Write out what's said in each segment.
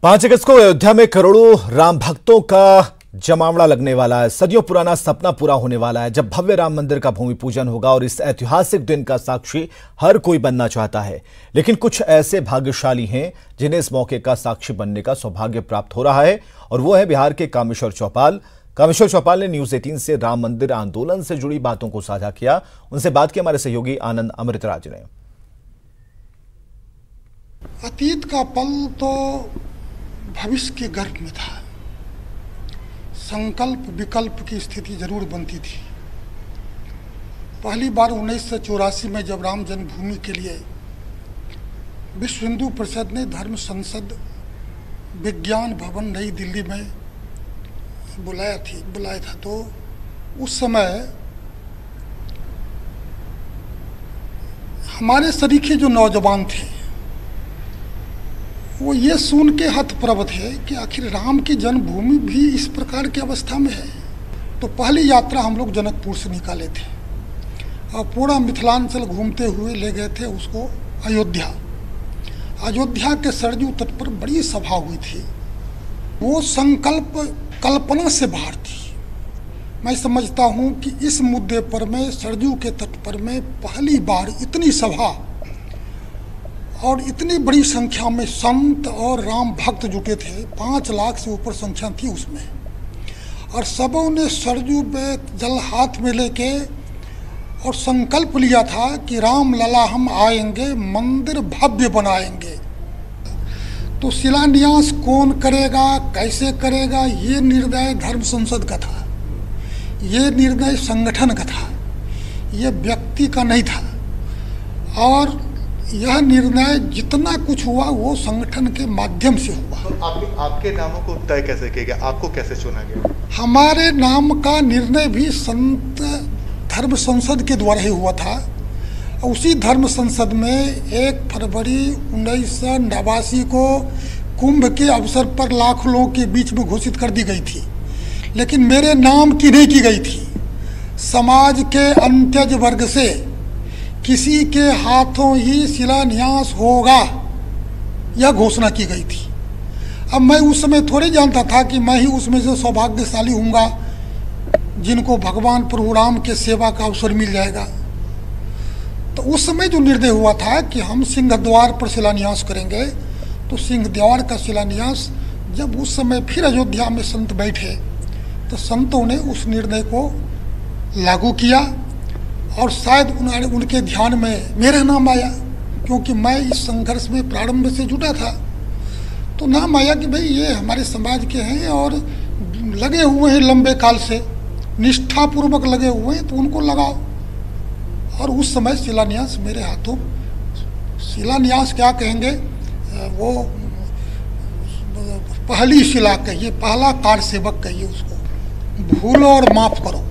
5 अगस्त को अयोध्या में करोड़ों राम भक्तों का जमावड़ा लगने वाला है। सदियों पुराना सपना पूरा होने वाला है जब भव्य राम मंदिर का भूमि पूजन होगा और इस ऐतिहासिक दिन का साक्षी हर कोई बनना चाहता है। लेकिन कुछ ऐसे भाग्यशाली हैं जिन्हें इस मौके का साक्षी बनने का सौभाग्य प्राप्त हो रहा है और वो है बिहार के कामेश्वर चौपाल। कामेश्वर चौपाल ने न्यूज 18 से राम मंदिर आंदोलन से जुड़ी बातों को साझा किया। उनसे बात की हमारे सहयोगी आनंद अमृतराज ने। अतीत का पल तो भविष्य के गर्भ में था। संकल्प विकल्प की स्थिति जरूर बनती थी। पहली बार 1984 में जब राम जन्मभूमि के लिए विश्व हिंदू परिषद ने धर्म संसद विज्ञान भवन नई दिल्ली में बुलाया था, तो उस समय हमारे सरीखे जो नौजवान थे वो ये सुन के हतप्रभ थे कि आखिर राम की जन्मभूमि भी इस प्रकार की अवस्था में है। तो पहली यात्रा हम लोग जनकपुर से निकाले थे और पूरा मिथिलांचल घूमते हुए ले गए थे उसको अयोध्या। अयोध्या के सरयू तट पर बड़ी सभा हुई थी। वो संकल्प कल्पना से बाहर थी। मैं समझता हूँ कि इस मुद्दे पर मैं सरयू के तट पर में पहली बार इतनी सभा और इतनी बड़ी संख्या में संत और राम भक्त जुटे थे। 5 लाख से ऊपर संख्या थी उसमें, और सबों ने सरयू में जल हाथ में लेके और संकल्प लिया था कि राम लला हम आएंगे, मंदिर भव्य बनाएंगे। तो शिलान्यास कौन करेगा, कैसे करेगा, ये निर्णय धर्म संसद का था, ये निर्णय संगठन का था, ये व्यक्ति का नहीं था। और यह निर्णय जितना कुछ हुआ वो संगठन के माध्यम से हुआ। तो आपके नामों को तय कैसे किया गया, आपको कैसे चुना गया? हमारे नाम का निर्णय भी संत धर्म संसद के द्वारा ही हुआ था। उसी धर्म संसद में 1 फरवरी 1989 को कुंभ के अवसर पर लाखों लोगों के बीच में घोषित कर दी गई थी, लेकिन मेरे नाम की नहीं की गई थी। समाज के अंत्यज वर्ग से किसी के हाथों ही शिलान्यास होगा, यह घोषणा की गई थी। अब मैं उस समय थोड़ी जानता था कि मैं ही उसमें से सौभाग्यशाली हूँगा जिनको भगवान प्रभु राम के सेवा का अवसर मिल जाएगा। तो उस समय जो निर्णय हुआ था कि हम सिंह द्वार पर शिलान्यास करेंगे, तो सिंह द्वार का शिलान्यास जब उस समय फिर अयोध्या में संत बैठे तो संतों ने उस निर्णय को लागू किया और शायद उनके ध्यान में मेरा नाम आया, क्योंकि मैं इस संघर्ष में प्रारंभ से जुटा था। तो नाम आया कि भाई ये हमारे समाज के हैं और लगे हुए हैं, लंबे काल से निष्ठापूर्वक लगे हुए हैं, तो उनको लगाओ। और उस समय शिलान्यास मेरे हाथों, शिलान्यास क्या कहेंगे, वो पहली शिला कहिए, पहला कार सेवक कहिए उसको। भूलो और माफ करो,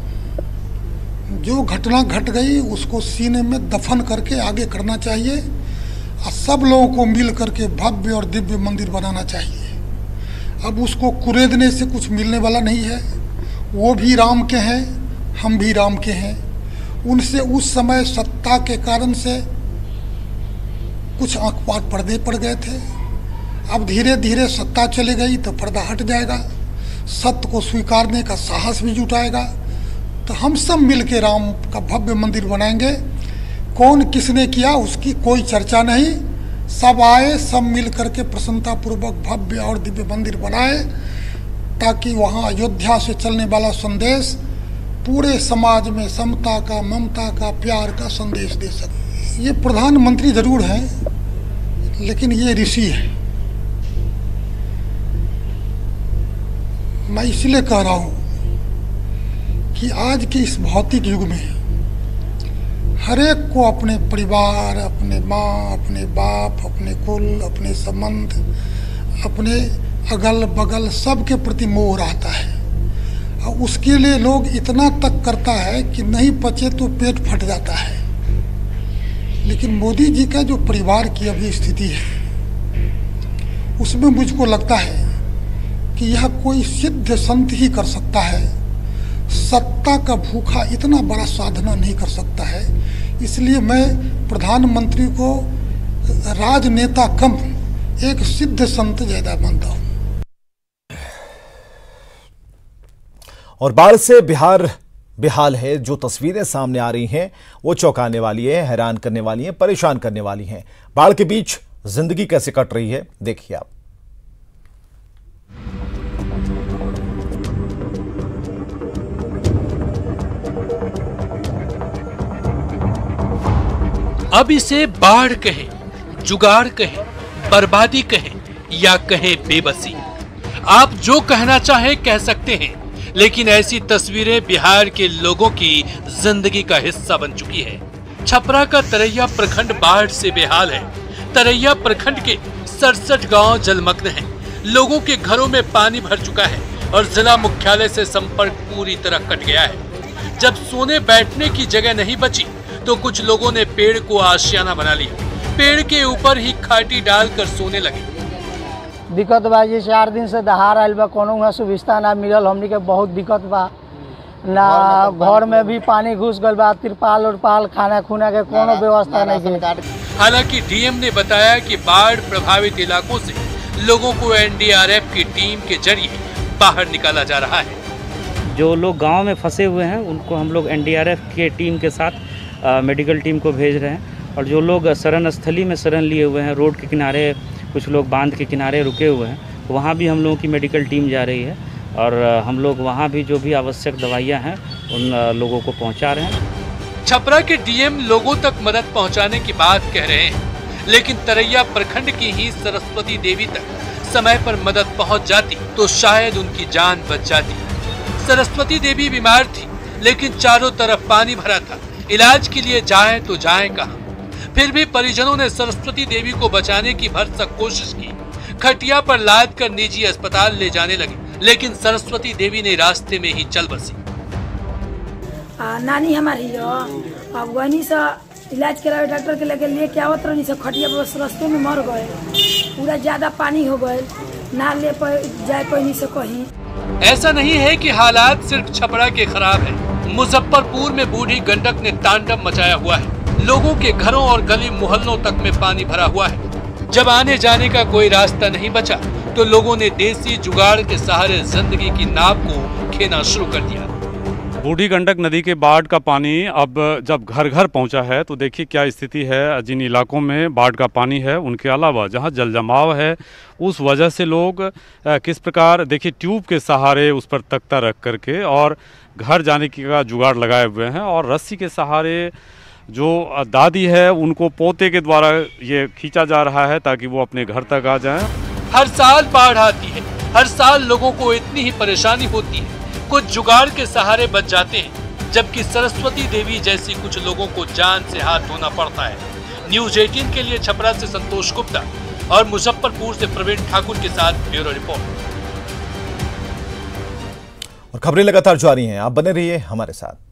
जो घटना घट गई उसको सीने में दफन करके आगे करना चाहिए और सब लोगों को मिल करके भव्य और दिव्य मंदिर बनाना चाहिए। अब उसको कुरेदने से कुछ मिलने वाला नहीं है। वो भी राम के हैं, हम भी राम के हैं। उनसे उस समय सत्ता के कारण से कुछ आंख पात पर्दे पड़ गए थे। अब धीरे धीरे सत्ता चली गई तो पर्दा हट जाएगा, सत्य को स्वीकारने का साहस भी जुटाएगा। तो हम सब मिल के राम का भव्य मंदिर बनाएंगे। कौन किसने किया उसकी कोई चर्चा नहीं, सब आए, सब मिल करके प्रसन्नतापूर्वक भव्य और दिव्य मंदिर बनाए, ताकि वहाँ अयोध्या से चलने वाला संदेश पूरे समाज में समता का, ममता का, प्यार का संदेश दे सके। ये प्रधानमंत्री जरूर हैं, लेकिन ये ऋषि है। मैं इसलिए कह रहा हूँ कि आज के इस भौतिक युग में हर एक को अपने परिवार, अपने माँ, अपने बाप, अपने कुल, अपने संबंध, अपने अगल बगल सब के प्रति मोह रहता है। और उसके लिए लोग इतना तक करता है कि नहीं पचे तो पेट फट जाता है। लेकिन मोदी जी का जो परिवार की अभी स्थिति है, उसमें मुझको लगता है कि यह कोई सिद्ध संत ही कर सकता है। सत्ता का भूखा इतना बड़ा साधना नहीं कर सकता है। इसलिए मैं प्रधानमंत्री को राजनेता कम एक सिद्ध संत ज्यादा मानता हूँ। और बाढ़ से बिहार बेहाल है। जो तस्वीरें सामने आ रही हैं वो चौंकाने वाली है, हैरान करने वाली हैं, परेशान करने वाली हैं। बाढ़ के बीच जिंदगी कैसे कट रही है देखिए आप। अब इसे बाढ़ कहें, जुगाड़ कहें, बर्बादी कहें या कहें बेबसी, आप जो कहना चाहें कह सकते हैं, लेकिन ऐसी तस्वीरें बिहार के लोगों की जिंदगी का हिस्सा बन चुकी है। छपरा का तरैया प्रखंड बाढ़ से बेहाल है। तरैया प्रखंड के 67 गांव जलमग्न हैं। लोगों के घरों में पानी भर चुका है और जिला मुख्यालय से संपर्क पूरी तरह कट गया है। जब सोने बैठने की जगह नहीं बची तो कुछ लोगों ने पेड़ को आशियाना बना लिया। पेड़ के ऊपर ही खाटी डालकर सोने लगे। दिक्कत बा जी, 4 दिन से दहाड़ आयल बा, कोनो वहाँ सुविधा ना मिलल, हमनी के बहुत दिक्कत बा ना। घर में भी पानी घुस गल बा, तिरपाल उरपाल खाना खुना के कोनो व्यवस्था नहीं है। हालांकि डीएम ने बताया कि बाढ़ प्रभावित इलाकों से लोगों को एनडीआरएफ की टीम के जरिए बाहर निकाला जा रहा है। जो लोग गांव में फंसे हुए हैं उनको हम लोग एनडीआरएफ के टीम के साथ मेडिकल टीम को भेज रहे हैं, और जो लोग शरण स्थली में शरण लिए हुए हैं, रोड के किनारे, कुछ लोग बांध के किनारे रुके हुए हैं, वहाँ भी हम लोगों की मेडिकल टीम जा रही है और हम लोग वहाँ भी जो भी आवश्यक दवाइयाँ हैं उन लोगों को पहुँचा रहे हैं। छपरा के डीएम लोगों तक मदद पहुँचाने की बात कह रहे हैं, लेकिन तरैया प्रखंड की ही सरस्वती देवी तक समय पर मदद पहुँच जाती तो शायद उनकी जान बच जाती। सरस्वती देवी बीमार थी, लेकिन चारों तरफ पानी भरा था। इलाज के लिए जाएं तो जाएं कहां? फिर भी परिजनों ने सरस्वती देवी को बचाने की भरसक कोशिश की। खटिया पर लाद कर निजी अस्पताल ले जाने लगे, लेकिन सरस्वती देवी ने रास्ते में ही चल बसी। नानी हमारी अब वही से इलाज करावे डॉक्टर के लगे लेके आवत रही से, खटिया पर रास्ते में मर गए। पूरा ज्यादा पानी हो गए, ना ले जाए पैनी से कहीं। ऐसा नहीं है कि हालात सिर्फ छपरा के खराब हैं। मुजफ्फरपुर में बूढ़ी गंडक ने तांडव मचाया हुआ है। लोगों के घरों और गली मोहल्लों तक में पानी भरा हुआ है। जब आने जाने का कोई रास्ता नहीं बचा तो लोगों ने देसी जुगाड़ के सहारे जिंदगी की नाव को खेना शुरू कर दिया। बूढ़ी गंडक नदी के बाढ़ का पानी अब जब घर घर पहुंचा है तो देखिए क्या स्थिति है। जिन इलाकों में बाढ़ का पानी है उनके अलावा जहां जल जमाव है, उस वजह से लोग किस प्रकार देखिए ट्यूब के सहारे उस पर तख्ता रख करके और घर जाने का जुगाड़ लगाए हुए हैं, और रस्सी के सहारे जो दादी है उनको पोते के द्वारा ये खींचा जा रहा है ताकि वो अपने घर तक आ जाएं। हर साल बाढ़ आती है, हर साल लोगों को इतनी ही परेशानी होती है। कुछ जुगाड़ के सहारे बच जाते हैं, जबकि सरस्वती देवी जैसी कुछ लोगों को जान से हाथ धोना पड़ता है। न्यूज़ 18 के लिए छपरा से संतोष गुप्ता और मुजफ्फरपुर से प्रवीण ठाकुर के साथ ब्यूरो रिपोर्ट। और खबरें लगातार जारी हैं, आप बने रहिए हमारे साथ।